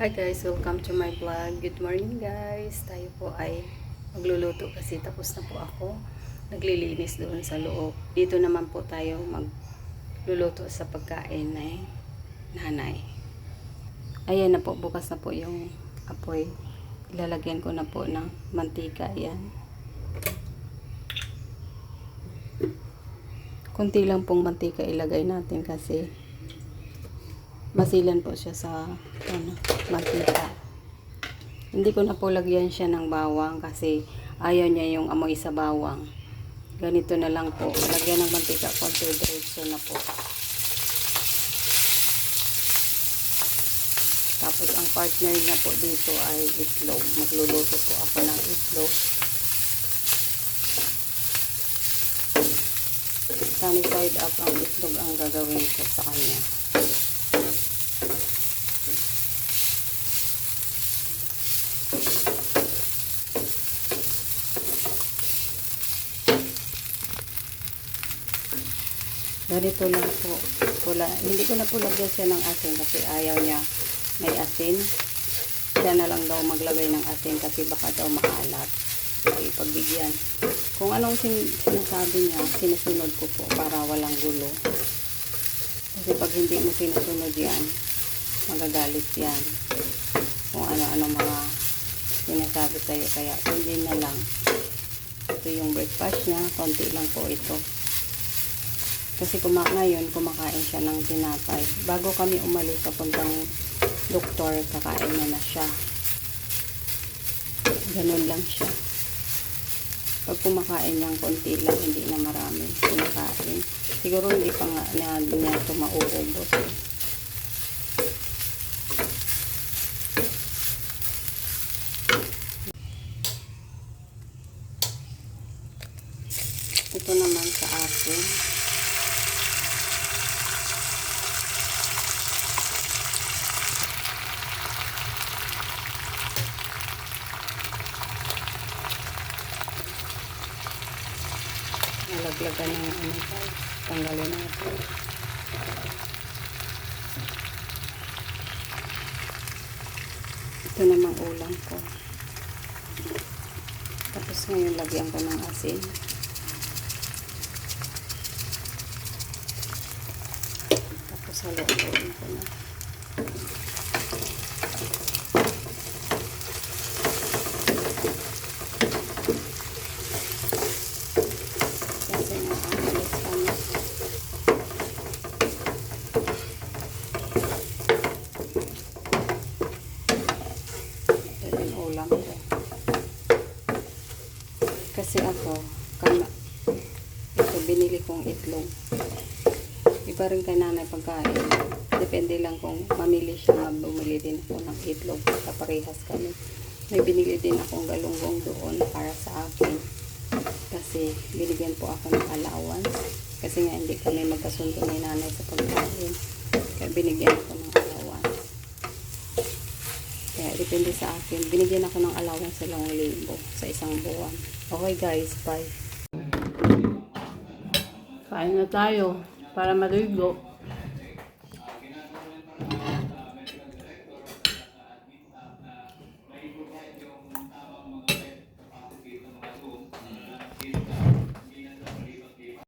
Hi guys, welcome to my vlog. Good morning guys. Tayo po ay magluluto kasi tapos na po ako. Naglilinis doon sa loob. Dito naman po tayo magluluto sa pagkain na nanay. Ayan na po, bukas na po yung apoy. Ilalagyan ko na po ng mantika. Ayan. Kunti lang pong mantika ilagay natin kasi masilan po siya sa mantika. Hindi ko na po lagyan siya ng bawang kasi ayaw niya yung amoy sa bawang. Ganito na lang po. Lagyan ng mantika, konti diretso na po. Tapos ang partner niya po dito ay itlog. Magluluto po ako ng itlog. Sunny side up ang itlog ang gagawin ko sa kanya. Ganito lang po. Hindi ko na po lagyan siya ng asin kasi ayaw niya may asin. Siya na lang daw maglagay ng asin kasi baka daw maalat. Ay, pagbigyan. Kung anong sinasabi niya, sinusunod ko po para walang gulo. Kasi pag hindi mo sinusunod yan, magagalit yan. Kung ano-ano mga sinasabi sa'yo. Kaya, hindi na lang. Ito yung breakfast niya. Konti lang po ito. Kasi ngayon, kumakain siya ng tinapay. Bago kami umalis sa papuntang doktor, kakain na siya. Ganun lang siya. Pag kumakain niyang konti lang, hindi na marami kumakain. Siguro hindi pa nga niya ito mauubos. Ito naman sa akin. Nalaglagan ng tanggalin natin. Ito namang ulam ko. Tapos ngayon lagyan ko ng asin. Tapos haluin ko na. Kasi ako, ito binili kong itlog. Iba rin kay nanay pagkain. Depende lang kung mamili siya, bumili din ako ng itlog. Kaparehas kami. May binili din akong galunggong doon para sa akin. Kasi binigyan po ako ng allowance. Kasi nga hindi kami magkasundo ni nanay sa pagkain. Kaya binigyan ako ng allowance. Kaya depende sa akin. Binigyan ako ng allowance sa 2,000 sa isang buwan. Okay guys, bye. Kain na tayo para maligo.